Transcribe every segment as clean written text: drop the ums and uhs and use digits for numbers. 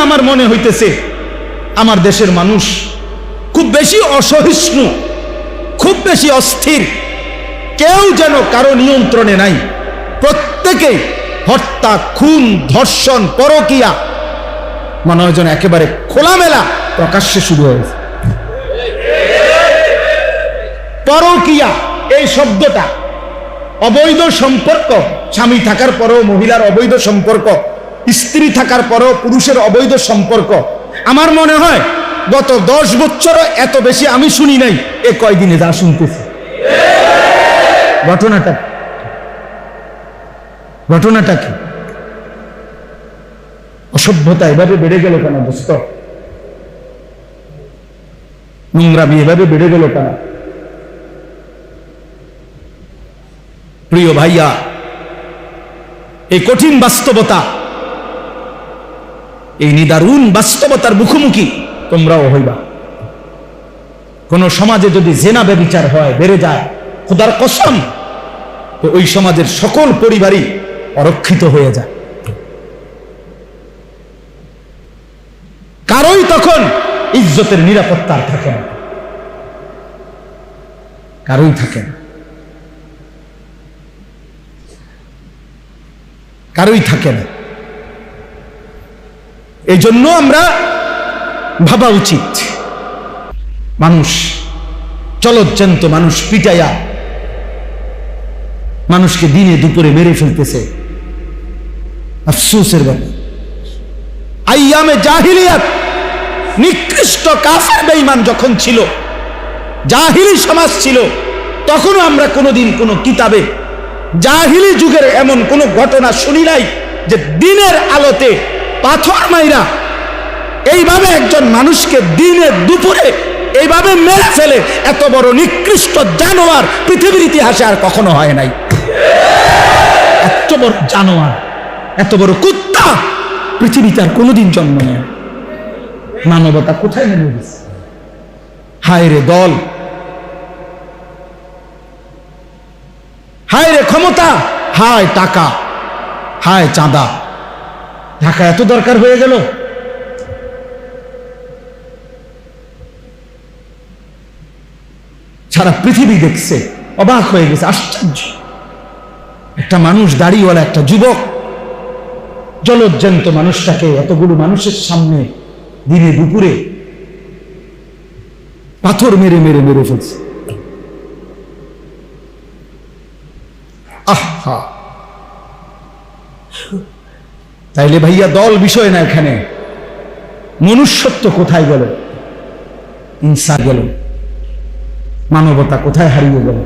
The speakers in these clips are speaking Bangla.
আমার মনে হইতেছে আমার দেশের মানুষ খুব বেশি অসহিষ্ণু, খুব বেশি অস্থির, কেউ যেন কারো নিয়ন্ত্রণে নাই। প্রত্যেকেই হত্যা, খুন, ধর্ষণ, পরকীয়া মনে হয় যেন একেবারে খোলামেলা প্রকাশ্যে শুরু হয়েছে। পরকীয়া এই শব্দটা, অবৈধ সম্পর্ক, স্বামী থাকার পরেও মহিলার অবৈধ সম্পর্ক, স্ত্রী থাকার পরেও পুরুষের অবৈধ সম্পর্ক, আমার মনে হয় গত 10 বছরও এত বেশি আমি শুনি নাই এ কয়দিনে যা শুনতেছি। ঘটনাটা কি? অসভ্যতা এভাবে বেড়ে গেল কেন দোস্ত? নোংরামি এভাবে বেড়ে গেল কেন? প্রিয় ভাইয়া, এই কঠিন বাস্তবতা, এই নিদারুণ বাস্তবতার মুখোমুখি তোমরাও হইবা। কোন সমাজে যদি জেনা ব্যভিচার হয়, বেড়ে যায়, খোদার কসম, তো ওই সমাজের সকল পরিবারই অরক্ষিত হয়ে যায়। কারোই তখন ইজ্জতের নিরাপত্তা থাকে না, কারোই থাকে না, কারোই থাকে না। এই জন্য আমরা ভাবা উচিত, মানুষ চলজ্জান্ত মানুষ পিটাইয়া মানুষকে দিনে দুপুরে মেরে ফেলতেছে, আফসোসের ব্যাপার। আইয়ামে জাহিলিয়াত, নিকৃষ্ট কাফের বেঈমান যখন ছিল, জাহিলি সমাজ ছিল, তখনও আমরা কোনোদিন কোনো কিতাবে জাহিলি যুগের এমন কোন ঘটনা শুনি নাই যে দিনের আলোতে পাথর মাইরা এইভাবে একজন মানুষকে দিনে দুপুরে এইভাবে মেরে ফেলে। এত বড় নিকৃষ্ট জানোয়ার পৃথিবীর ইতিহাসে আর কখনো হয় নাই। এত বড় জানোয়ার, এত বড় কুত্তা পৃথিবীতে আর কোনোদিন জন্ম নেয়। মানবতা কোথায় নেমে গেছে? হায় রে দল, হায় রে ক্ষমতা, হায় টাকা, হায় চাঁদা। ঢাকা এত দরকার হয়ে গেল। সারা পৃথিবী দেখছে, অবাক হয়ে গেছে, আশ্চর্য। একটা মানুষ, দাড়িওয়ালা একটা যুবক, জলজ্জান্ত মানুষটাকে এতগুলো মানুষের সামনে দিনে দুপুরে পাথর মেরে মেরে মেরে ফেলছে। আহা, তাইলে ভাইয়া দল বিষয় না, এখানে মনুষ্যত্ব কোথায় গেল? ইনসাফ গেল, মানবতা কোথায় হারিয়ে গেল?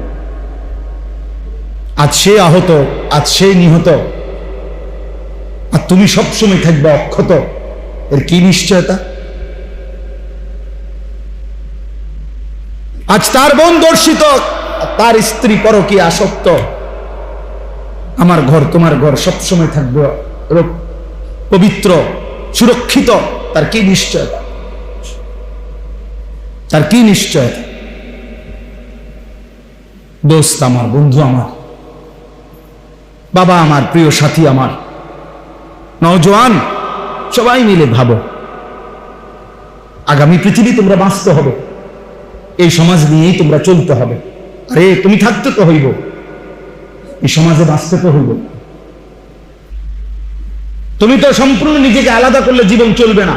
আজ সে আহত, আজ সে নিহত, আর তুমি সবসময় থাকবে অক্ষত, এর কি নিশ্চয়তা? আজ তার বোন দর্শিত, তার স্ত্রী পরকীয়া আসক্ত, আমার ঘর তোমার ঘর সবসময় থাকবে পবিত্র, সুরক্ষিত, তার কি নিশ্চয়তা? তার কি নিশ্চয়তা? দোস্ত আমার, বন্ধু আমার, বাবা আমার, প্রিয় সাথী আমার, নওজোয়ান, সবাই মিলে ভাবো, আগামী পৃথিবী তোমরা বাঁচতে হবে, এই সমাজ নিয়েই তোমরা চলতে হবে। আরে তুমি থাকতে তো হইব, এই সমাজে বাঁচতে তো হইব। তুমি তো সম্পূর্ণ নিজেকে আলাদা করলে জীবন চলবে না।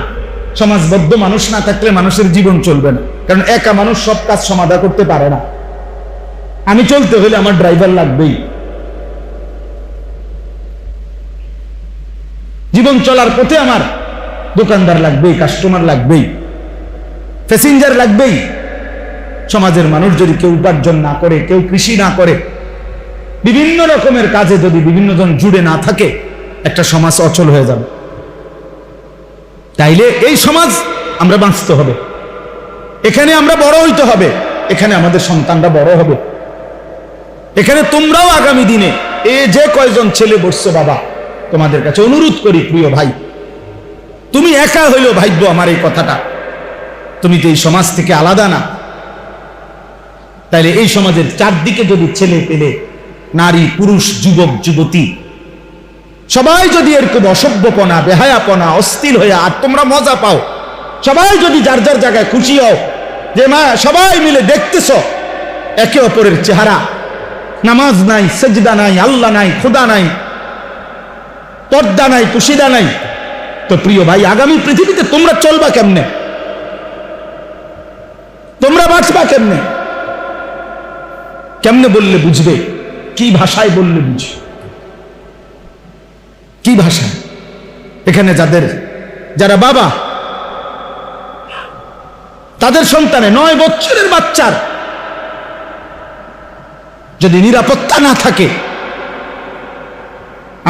সমাজবদ্ধ মানুষ না থাকলে মানুষের জীবন চলবে না, কারণ একা মানুষ সব কাজ সমাধা করতে পারে না। আমি চলতে হলে আমার ড্রাইভার লাগবেই, জীবন চলার পথে আমার দোকানদার লাগবেই, কাস্টমার লাগবেই, প্যাসেঞ্জার লাগবেই। সমাজের মানুষ যদি কেউ উপার্জন না করে, কেউ কৃষি না করে, বিভিন্ন রকমের কাজে যদি বিভিন্ন জন জুড়ে না থাকে, একটা সমাজ অচল হয়ে যাবে। তাইলে এই সমাজ আমরা বাঁচতে হবে, এখানে আমরা বড় হইতে হবে, এখানে আমাদের সন্তানরা বড় হবে, এখানে তোমরাও আগামী দিনে এই যে কয়জন ছেলে বসছো, বাবা তোমাদের কাছে অনুরোধ করি, প্রিয় ভাই, তুমি একা হইলেও ভাগ্য আমার এই কথাটা, তুমি তো এই সমাজ থেকে আলাদা না। তাইলে এই সমাজের চারদিকে যদি ছেলে পেলে, নারী পুরুষ, যুবক যুবতী সবাই যদি এরকম অসভ্যপনা, বেহায়াপনা, অস্থির হয়ে আর তোমরা মজা পাও, সবাই যদি যার যার জায়গায় খুশি হও যে মা সবাই মিলে দেখতেছ একে অপরের চেহারা, নামাজ নাই, সেজদা নাই, আল্লাহ নাই, খোদা নাই, পর্দা নাই, কুশিদা নাই, তো প্রিয় ভাই আগামী পৃথিবীতে তোমরা চলবা কেমনে? তোমরা বাঁচবা কেমনে? কেমনে বললে বুঝবে? কি ভাষায় বললে বুঝবে? কি ভাষা? এখানে যারা বাবা তাদের সন্তানে 9 বছরের বাচ্চার যদি নিরাপত্তা না থাকে,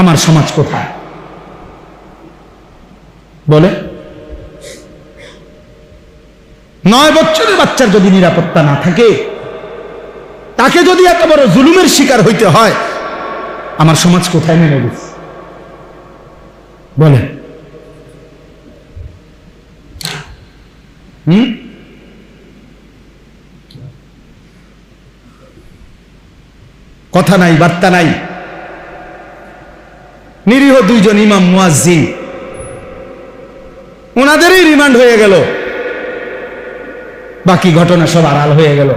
আমার সমাজ কোথায়? বলে 9 বছরের বাচ্চার যদি নিরাপত্তা না থাকে, তাকে যদি এত বড় জুলুমের শিকার হইতে হয়, আমার সমাজ কোথায় নেমে গেছে? বলে কথা নাই, বার্তা নাই। নিরীহ 2 জন ইমাম মুয়াজ্জিন, ওনাদেরই রিমান্ড হয়ে গেল, বাকি ঘটনা সব আড়াল হয়ে গেল।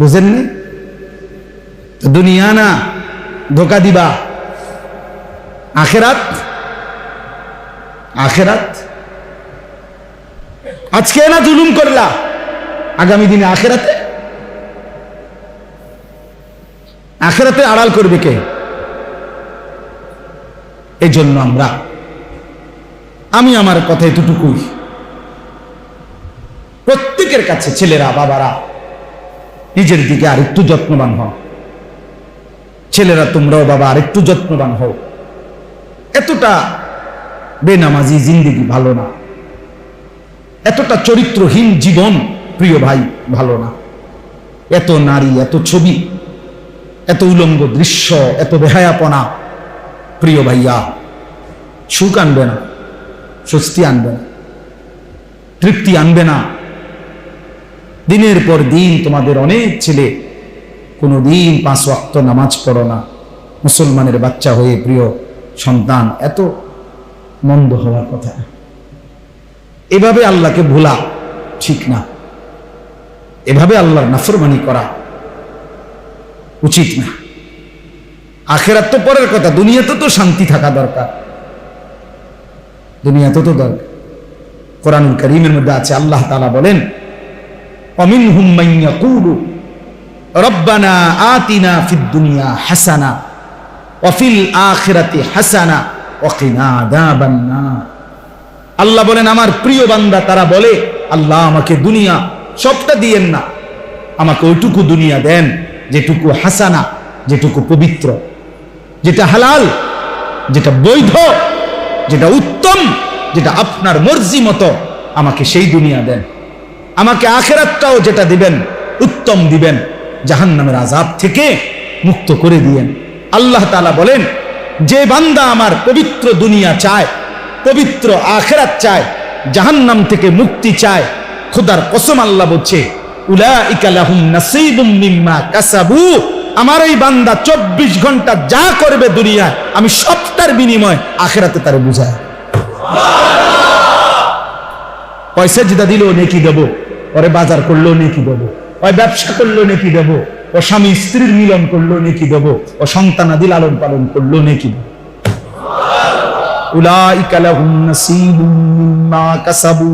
বুঝেননি? দুনিয়া না ধোকা দিবা, আখেরাত। আজকে না জুলুম করলা, আগামী দিনে আখেরাতে আড়াল করবে কে? এই জন্য আমি আমার কথা এতটুকুই, প্রত্যেকের কাছে ছেলেরা, বাবারা নিজের দিকে আরেকটু যত্নবান হও। ছেলেরা তোমরাও বাবা আরেকটু যত্নবান হও। এতটা বেনামাজি জিন্দেগি ভালো না, এতটা চরিত্রহীন জীবন প্রিয় ভাই ভালো না। এত নারী, এত ছবি, এত উলঙ্গ দৃশ্য, এত বেহায়াপনা প্রিয় ভাইয়া সুখ আনবে না, স্বস্তি আনবে না, তৃপ্তি আনবে না। দিনের পর দিন তোমাদের অনেক ছেলে কোনোদিন 5 ওয়াক্ত নামাজ পড়ো না, মুসলমানের বাচ্চা হয়ে প্রিয় সন্তান, এত মন্দ হওয়ার কথা। এভাবে আল্লাহকে ভোলা ঠিক না, এভাবে আল্লাহর নাফরমানি করা উচিত না। আখেরাত তো পরের কথা, দুনিয়াতে তো শান্তি থাকা দরকার, দুনিয়াতে তো দরকার। কোরআনুল কারীমের মধ্যে আছে, আল্লাহ তাআলা বলেন ওয়ামিনহুম মান ইয়াকুলু রব্বানা আতিনা ফিদ দুনিয়া হাসানা ওয়া ফিল আখিরাতি হাসানা ওয়া কিনা আযাবান নার। আল্লাহ বলেন আমার প্রিয় বান্দা তারা বলে, আল্লাহ আমাকে দুনিয়া সবটা দিয়েন না, আমাকে ওইটুকু দুনিয়া দেন যেটুকু হাসানা, যেটুকু পবিত্র, যেটা হালাল, যেটা বৈধ, যেটা উত্তম, যেটা আপনার মর্জি মতো, আমাকে সেই দুনিয়া দেন। আমাকে আখিরাতটাও যেটা দিবেন উত্তম দিবেন, জাহান্নামের আযাব থেকে মুক্ত করে দিয়েন। আল্লাহ তাআলা বলেন যে বান্দা আমার পবিত্র দুনিয়া চায়, পবিত্র আখিরাত চায়, জাহান্নাম থেকে মুক্তি চায়, খোদার কসম আল্লাহ বলছে উলাইকা লাহুম নাসীবুম মিম্মা কাসাবু, আমার এই বান্দা 24 ঘন্টা যা করবে দুনিয়ায় আমি সবটার বিনিময় আখিরাতে তারে বুঝায়। পয়সা যেটা দিল নেকি দেব, ওরে বাজার করলো নেকি দেব, ওই ব্যবসা করলো নেকি দেব, ও স্বামী স্ত্রীর মিলন করলো নেকি দেব, ও সন্তানাদি লালন পালন করলো নেকি দেব। উলাইকা লাহুম নাসীবুম মিম্মা কাসাবু,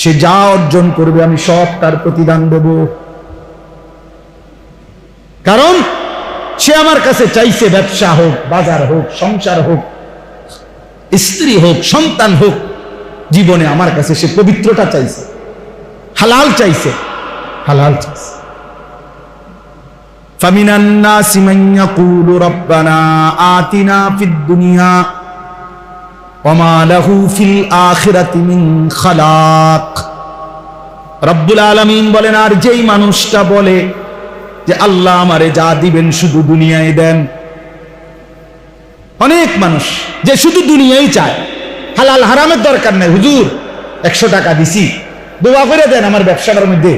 সে যা অর্জন করবে আমি সব তার প্রতিদান দেব। কারণ সে আমার কাছে চাইছে, ব্যবসা হোক, বাজার হোক, সংসার হোক, স্ত্রী হোক, সন্তান হোক, জীবনে আমার কাছে সে পবিত্রতা চাইছে, হালাল চাইছে, হালাল চাইছে। ফামিনান নাসি মান ইয়াকুলু রব্বানা আতিনা ফিদ দুনিয়া ওয়া মা লাহু ফিল আখিরাতি মিন খালাক। রব্বুল আলামিন বলেন, আর যেই মানুষটা বলে যে আল্লাহ আমারে যা দিবেন শুধু দুনিয়ায় দেন। অনেক মানুষ যে শুধু দুনিয়াই চায়, হালাল হারামের দরকার নাই, হুজুর 100 টাকা দিছি, দোয়া করে দেন আমার ব্যবসাটার মধ্যে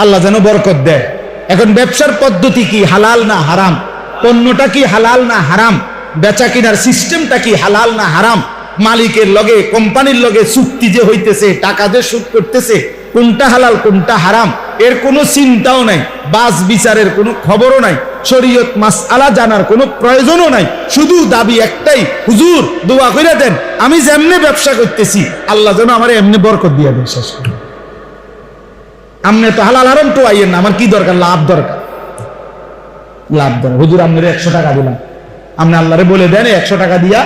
আল্লাহ যেন বরকত দেয়। এখন ব্যবসার পদ্ধতি কি, হালাল না হারাম? পণ্যটা কি হালাল না হারাম, বেচা কিনার সিস্টেমটা কি হালাল না হারাম, মালিকের লগে কোম্পানির লগে চুক্তি যে হইতেছে, টাকা যে সুদ করতেছে, কোনটা হালাল কোনটা হারাম এর কোনো চিন্তাও নাই, বাস বিচারের কোনো খবরও নাই, শরীয়ত মাসআলা জানার কোনো প্রয়োজনও নাই। শুধু দাবি একটাই, হুজুর দোয়া কইরা দেন আমি যেমনে ব্যবসা করতেছি আল্লাহ যেন আমার এমনি বরকত দিয়া দেন। শেষ করে আমনে তো হালাল হারাম তো আইয়েন না, আমার কি দরকার, লাভ দরকার, লাভ দরকার। হুজুর আপনার 100 টাকা দিলাম, আপনি আল্লাহরে বলে দেন 100 টাকা দিয়া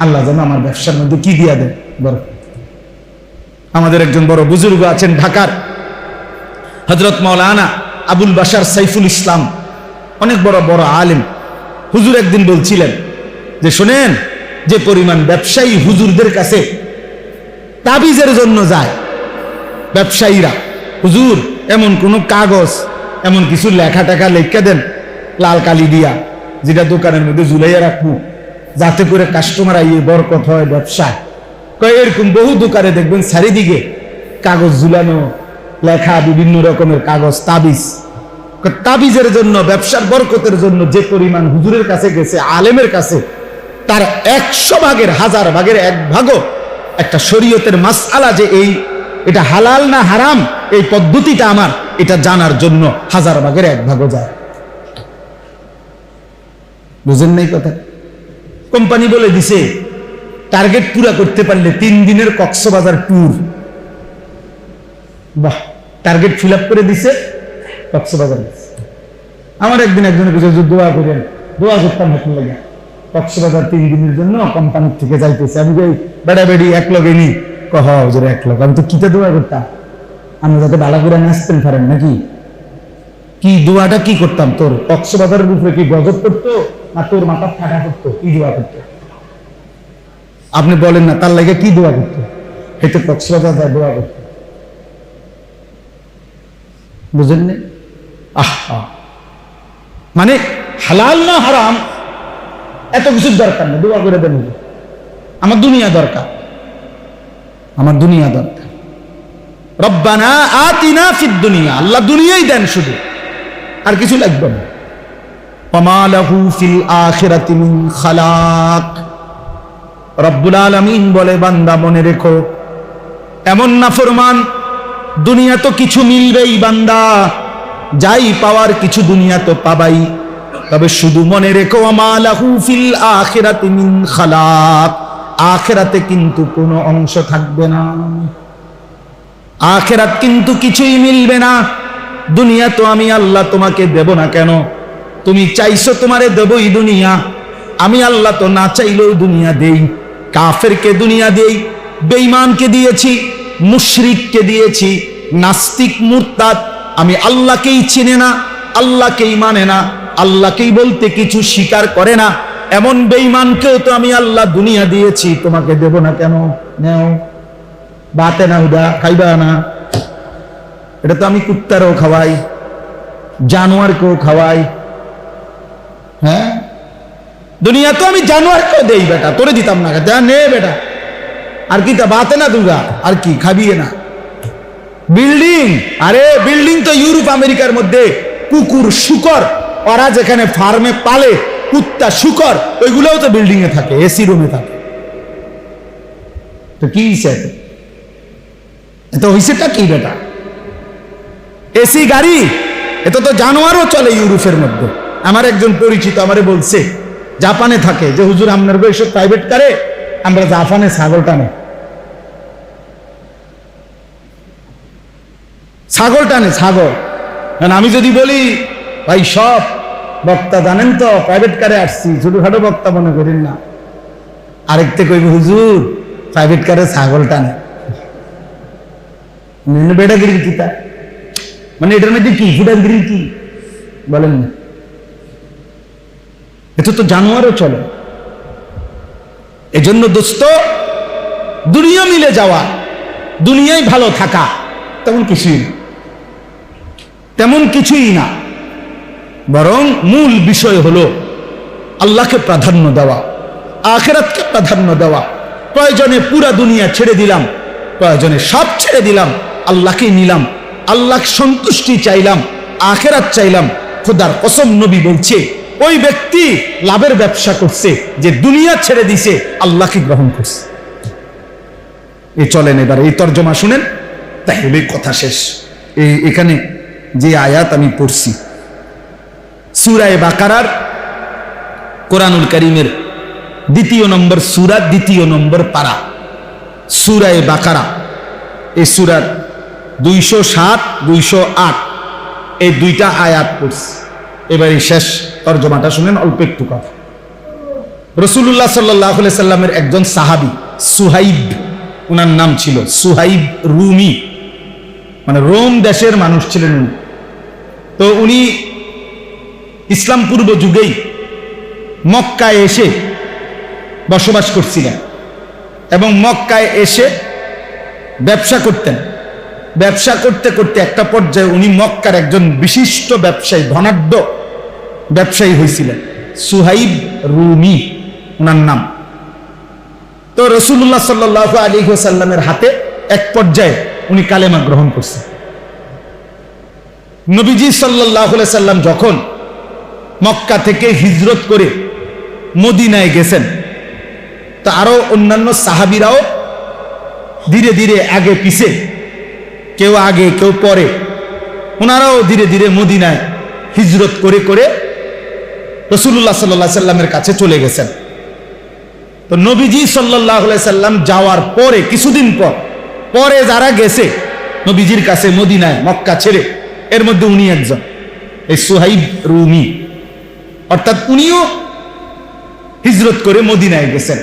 আল্লাহ যেন আমার ব্যবসার মধ্যে কি দিয়া দেন, বরকত। আমাদের একজন বড় বুজুর্গ আছেন ঢাকার, হযরত মাওলানা আবুল বাশার সাইফুল ইসলাম, অনেক বড় বড় আলেম। হুজুর একদিন বলছিলেন যে শোনেন, যে পরিমাণ ব্যবসায়ী হুজুরদের কাছে তাবিজের জন্য যায়, ব্যবসায়ীরা হুজুর এমন কোন কাগজ, এমন কিছু লেখা টাকা লেখা দেন লাল কালি দিয়া, যেটা দোকানের মধ্যে ঝুলাইয়া রাখবো যাতে করে কাস্টমার আইয়ে বরকত হয় ব্যবসা। এরকম বহু দোকানে দেখবেন চারিদিকে কাগজ ঝুলানো, লেখা বিভিন্ন রকমের কাগজ, তাবিজ। তাবিজের জন্য, ব্যবসার বরকতের জন্য যে পরিমাণ হুজুরের কাছে গেছে, আলেমের কাছে, তার 100 ভাগের 1000 ভাগের 1 ভাগও একটা শরীয়তের মাসআলা যে এটা হালাল না হারাম, এই পদ্ধতিটা আমার এটা জানার জন্য 1000 ভাগের 1 ভাগও যায়। বুঝেন নাই কথা? কোম্পানি বলে দিছে টার্গেট পুরা করতে পারলে 3 দিনের কক্সবাজার ট্যুর। বাহ, টার্গেট ফিল আপ করে দিছে, কক্সবাজার। আমার একদিন একজনের কাছে দোয়া করেন, দোয়া করতাম হাতে লাগে, কক্সবাজার 3 দিনের জন্য কোম্পানির থেকে যাইতেছে। আমি কই বেড়া বেড়ি এক লগে নি, কহ হুজুর এক লগ। আমি তো কিতে দোয়া করতাম, আমি যাতে ভালো করে নাচতেন পারেন নাকি, কি দোয়াটা কি করতাম? তোর কক্সবাজারের উপরে কি গজব করতো না তোর মাথা ফাটা করতো? কি দোয়া করতো আপনি বলেন না? তার লাগে কি দোয়া করতো? হয়তো কক্সবাজার দোয়া করতো। বুঝেন না? আহা, মানে হালাল না হারাম এত কিছুর দরকার না, দোয়া করে দেন আমার দুনিয়া দরকার, আমার দুনিয়া দরকার। রব্বানা আতিনা ফিদ দুনিয়া, আল্লাহ দুনিয়াই দেন শুধু, আর কিছু লাগবে না। ওয়ামা লাহু ফিল আখিরাতি মিন খালাক। রব্বুল আলামিন বলে, বান্দা মনে রেখো, এমন নাফরমান দুনিয়া তো কিছু মিলবেই বান্দা, যাই পাওয়ার কিছু দুনিয়া তো পাবাই, তবে শুধু মনে রেখো ওয়ামা লাহু ফিল আখিরাতি মিন খালাক, আখিরাতে কিন্তু কোনো অংশ থাকবে না, আখিরাত কিন্তু কিছুই মিলবে না। দুনিয়া তো আমি আল্লাহ তোমাকে দেব না কেন? তুমি চাইছো তোমারে দেবই দুনিয়া, আমি আল্লাহ তো না চাইলেও দুনিয়া দেই। কাফেরকে দুনিয়া দেই, বেঈমানকে দিয়েছি, মুশরিককে দিয়েছি, নাস্তিক মুরতাদ আমি আল্লাহকেই চিনে না, আল্লাহকেই মানে না, আল্লাহকেই বলতে কিছু স্বীকার করে না, এমন বেঈমানকেও তো আমি আল্লাহ দুনিয়া দিয়েছি, তোমাকে দেব না কেন? নেও, বাতে না উদা খাইবা না। এটা তো আমি কুত্তারও খাওয়াই, জানোয়ারকেও খাওয়াই। হ্যাঁ, দুনিয়া তো আমি জানোয়ারকেও দেই, বেটা তোরে দিতাম না, নে বেটা, আর কি তা বাতে না দুগা, আর কি খাবিয়ে না। বিল্ডিং, আরে বিল্ডিং তো ইউরোপ আমেরিকার মধ্যে কুকুর শুকর ওরা যেখানে ফার্মে পালে, কুত্তা শুকর ওইগুলোও তো বিল্ডিং এ থাকে, এসি রুমে থাকে। তো কি এত হইছেটা কি বেটা? এসি গাড়ি, এটা তো জানোয়ারও চলে ইউরোপের মধ্যে। আমার একজন পরিচিত আমারে বলছে, জাপানে থাকে, যে হুজুর আপনার এসব প্রাইভেট কারে আমরা জাপানে ছাগল টানে, ছাগল টানে, ছাগল। কারণ আমি যদি বলি ভাই সব বক্তা জানেন তো প্রাইভেট কারে আসছি, ছোটখাটো বক্তা মনে করেন না, আরেকতে কইব হুজুর প্রাইভেট কারে ছাগল টানে, বেটাগিরি কি তা? মানে এটার মধ্যে কি ফুটাগিরি কি বলেন না? এটা তো জানোয়ারও চলে। এজন্য দোস্ত, দুনিয়া মিলে যাওয়া, দুনিয়ায় ভালো থাকা তেমন কিছুই না, তেমন কিছুই না। বরং মূল বিষয় হলো আল্লাহকে প্রাধান্য দেওয়া, আখিরাতকে প্রাধান্য দেওয়া। প্রয়োজনে পুরা দুনিয়া ছেড়ে দিলাম, প্রয়োজনে সব ছেড়ে দিলাম, আল্লাহকে নিলাম, আল্লাহ সন্তুষ্টি চাইলাম, আখিরাত চাইলাম। খোদার কসম নবী বলছে, ওই ব্যক্তি লাভের ব্যবসা করছে যে দুনিয়া ছেড়ে দিছে, আল্লাহকে গ্রহণ করছে। এই চলেন এবার এই তর্জমা শুনেন, তাহলে কথা শেষ। এখানে যে আয়াত আমি পড়ছি সূরা বাকারার, কোরআনুল কারীমের 2 নম্বর সূরা, 2 নম্বর পারা, সূরা বাকারা। এই সূরার 207, 208 এই 2টা আয়াত পড়ছি। এবার এই শেষ তর্জমাটা শুনেন, অল্প একটু কথা। রাসূলুল্লাহ সাল্লাল্লাহু আলাইহি সাল্লামের একজন সাহাবী সুহাইব, ওনার নাম ছিল সুহাইব রুমি, মানে রোম দেশের মানুষ ছিলেন উনি। তো উনি ইসলাম পূর্ব যুগেই মক্কায় এসে বসবাস করছিলেন এবং মক্কায় এসে ব্যবসা করতেন। ব্যবসা করতে করতে একটা পর্যায়ে উনি মক্কার একজন বিশিষ্ট ব্যবসায়ী, ধনাঢ্য ব্যবসায়ী হয়েছিলেন, সুহাইব রুমি ওনার নাম। তো রাসূলুল্লাহ সাল্লাল্লাহু আলাইহি ওয়াসাল্লামের হাতে এক পর্যায়ে উনি কালেমা গ্রহণ করছেন। নবীজি সাল্লাল্লাহু আলাইহি সাল্লাম যখন মক্কা থেকে হিজরত করে মদিনায় গেছেন, তো আরো অন্যান্য সাহাবীরাও ধীরে ধীরে আগে পিছে, কেউ আগে কেউ পরে, ওনারাও ধীরে ধীরে মদিনায় হিজরত করে করে রাসূলুল্লাহ সাল্লাল্লাহু আলাইহি সাল্লামের কাছে চলে গেছেন। তো নবীজি সাল্লাল্লাহু আলাইহি সাল্লাম যাওয়ার পরে কিছুদিন পরে যারা গেছে নবীজির কাছে মদিনায় মক্কা ছেড়ে, এর মধ্যে উনি একজন, এই সুহাইব রুমি, অর্থাৎ উনিও হিজরত করে মদিনায় গেছেন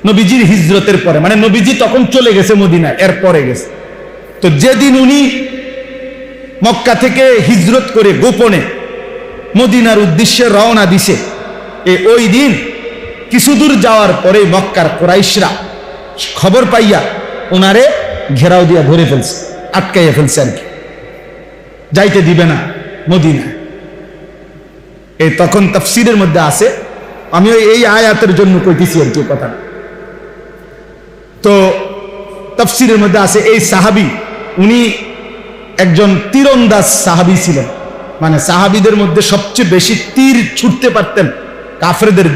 নবীজির হিজরতের পরে, মানে নবীজি তখন চলে গেছে মদিনায়, এর পরে গেছে। তো যেদিন উনি মক্কা থেকে হিজরত করে গোপনে মদিনার উদ্দেশ্যে রওনা দিছে, ওই দিন কিছু দূর যাওয়ার পরে মক্কার কুরাইশরা খবর পাইয়া ওনারে ঘেরাও দিয়া ধরে ফেলছে, আটকাইয়া ফেলছে আর কি, যাইতে দিবে না মদিনায়। এই তখন তাফসীরের মধ্যে আছে, আমি এই আয়াতের জন্য কইতেছি আর কি কথা। তো তাফসীরের মধ্যে আছে এই সাহাবী উনি একজন তীরন্দাজ সাহাবী ছিলেন, মানে সাহাবীদের মধ্যে সবচেয়ে বেশি তীর ছুটতে পারতেন, কাফেরদের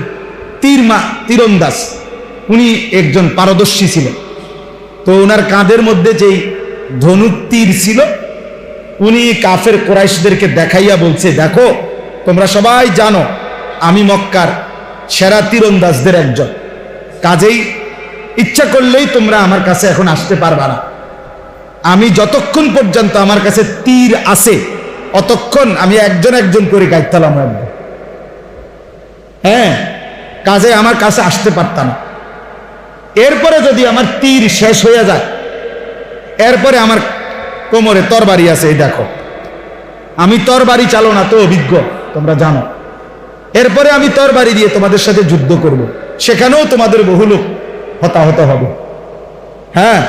তীরন্দাজ উনি একজন পারদর্শী ছিলেন। তো ওনার কাঁধের মধ্যে যেই ধনুক তীর ছিল, উনি কাফের কুরাইশদেরকে দেখাইয়া বলছে, দেখো তোমরা সবাই জানো আমি মক্কার সেরা তীরন্দাজদের একজন, কাজেই ইচ্ছা করলেই তোমরা আমার কাছে এখন আসতে পারবা না। আমি যতক্ষণ পর্যন্ত আমার কাছে তীর আছে অতক্ষণ আমি একজন একজন করে গাইতালাম রাখবো। হ্যাঁ, কাজে আমার কাছে আসতে পারতাম না। এরপরে যদি আমার তীর শেষ হয়ে যায়, এরপরে আমার কোমরে তরবারি আছে, এই দেখো আমি তরবারি চালনা তো অভিজ্ঞ, তোমরা জানো। এরপরে আমি তরবারি দিয়ে তোমাদের সাথে যুদ্ধ করব, সেখানেও তোমাদের বহু লোক হতাহত হবে। হ্যাঁ,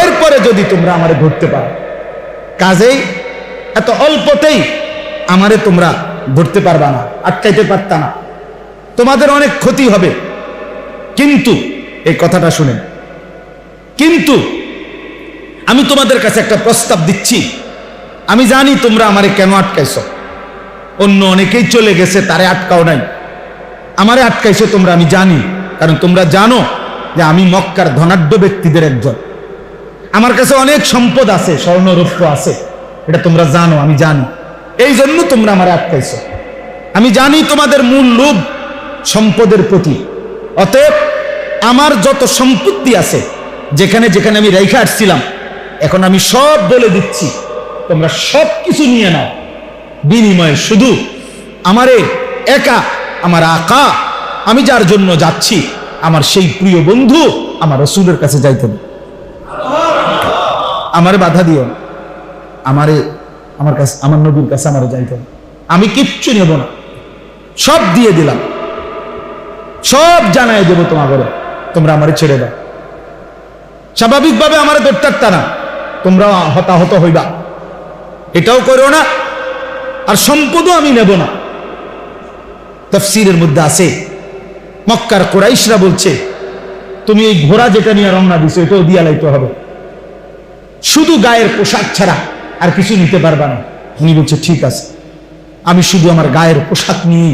এরপরে যদি তোমরা আমারে ধরতে পারো, কাজেই এত অল্পতেই আমারে তোমরা ধরতে পারবা না, আটকাইতে পারতা না, তোমাদের অনেক ক্ষতি হবে। কিন্তু এই কথাটা শুনেন, কিন্তু আমি তোমাদের কাছে একটা প্রস্তাব দিচ্ছি, আমি জানি তোমরা আমারে কেন আটকাইছো, অন্য অনেকেই চলে গেছে তারে আটকাও নাই, আমারে আটকাইছো তোমরা, আমি জানি। কারণ তোমরা জানো যে আমি মক্কার ধনাঢ্য ব্যক্তিদের একজন, আমার কাছে অনেক সম্পদ আছে, স্বর্ণ রৌপ্য আছে, এটা তোমরা জানো, আমি জানি। এই জন্য তোমরা আমারে আটকাইছো। আমি জানি তোমাদের মূল লোভ সম্পদের প্রতি, অতএব আমার যত সম্পত্তি আছে যেখানে যেখানে আমি রেখে আসছিলাম, এখন আমি সব বলে দিচ্ছি, তোমরা সব কিছু নিয়ে নাও, বিনিময়ে শুধু আমারে একা আমার আকা, আমি যার জন্য যাচ্ছি, আমার সেই প্রিয় বন্ধু আমার রাসূলের কাছে যাইতে হবে। আমারে বাধা দিও, আমার কাছে, আমার নবীর কাছে আমারে যাইতে হবে। আমি কিচ্ছু নেব না, সব দিয়ে দিলাম, সব জানাই দেবো তোমাদের, তোমরা আমারে ছেড়ে দাও। স্বাভাবিকভাবে আমারে ধরতে না, তোমরা হতাহত হইবা, এটাও করো না, আর সম্পদও আমি নেব না। তাফসীরের মধ্যে আছে মক্কার কুরাইশরা বলছে, তুমি এই ঘোড়া যেটা নিয়ে রওনা দিছো এটাও দিয়া লাইতে হবে, শুধু গায়ের পোশাক ছাড়া আর কিছু নিতে পারবা না। উনি বলছে ঠিক আছে, আমি শুধু আমার গায়ের পোশাক নিয়ে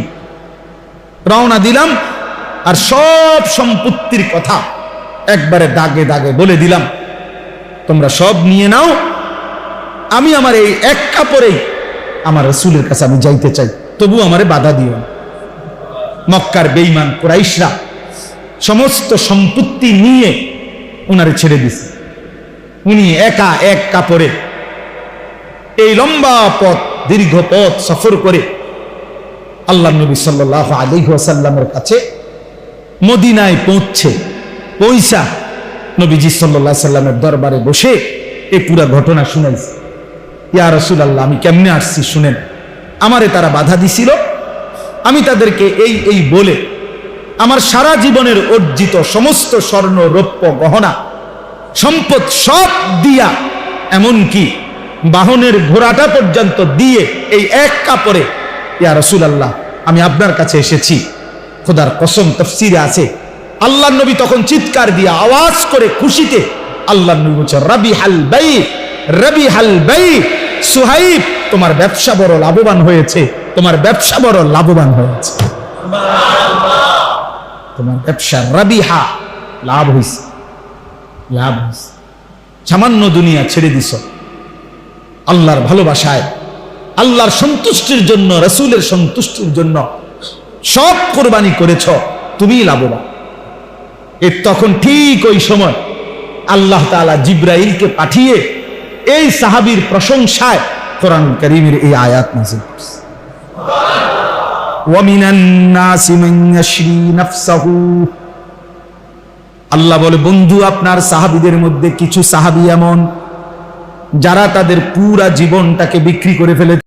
রওনা দিলাম, আর সব সম্পত্তির কথা একবারে দাগে দাগে বলে দিলাম, তোমরা সব নিয়ে নাও, আমি আমার এই এক কাপড়েই আমার রাসূলের কাছে আমি যাইতে চাই, তবু আমারে বাধা দিও না। মক্কার বেঈমান কুরাইশরা সমস্ত সম্পত্তি নিয়ে উনারে ছেড়ে দিছে। উনি একা এক কাপড়ে এই লম্বা পথ, দীর্ঘ পথ সফর করে আল্লাহ নবী সাল্লাল্লাহু আলাইহি ওয়াসাল্লামের কাছে মদিনায় পৌঁছা নবীজি সাল্লাল্লাহু আলাইহি সাল্লামের দরবারে বসে এই পুরা ঘটনা শুনাইছে। ইয়া রাসূলুল্লাহ, আমি কেমনে আসছি শুনেন। আমারে তারা বাধা দিছিল, আমি তাদেরকে এই বলে আমার সারা জীবনের অর্জিত সমস্ত স্বর্ণ রৌপ্য গহনা সম্পদ সব দিয়া, এমনকি বাহনের ঘোড়াটা পর্যন্ত দিয়ে এই এক কাপড়ে, ইয়া রাসূলুল্লাহ আমি আপনার কাছে এসেছি। খোদার কসম, তাফসীরে আছে আল্লাহর নবী তখন চিৎকার দিয়ে আওয়াজ করে খুশিতে আল্লাহর নবী বলছেন, রাবিহাল বাই, রাবিহাল বাই, সুহাইব তোমার ব্যবসা বড় লাভবান হয়েছে, তোমার ব্যবসা বড় লাভবান হয়েছে, তোমার ব্যবসা রাবিহা, লাভ হয়েছে, লাভ হয়েছে। সামান্য দুনিয়া ছেড়ে দিছ আল্লাহর ভালোবাসায়, আল্লাহর সন্তুষ্টির জন্য, রাসূলের সন্তুষ্টির জন্য সব কোরবানি করেছ, তুমিই লাভবান। এর তখন ঠিক ওই সময় আল্লাহ তাআলা জিবরাইলকে পাঠিয়ে এই সাহাবীর প্রশংসায় কোরআন কারীমের এই আয়াত নাযিল করেছে। ওয়া মিনান নাসি মান ইয়াশরি নাফসাহু, আল্লাহ বলে বন্ধু আপনার সাহাবীদের মধ্যে কিছু সাহাবী এমন যারা তাদের পুরা জীবনটাকে বিক্রি করে ফেলে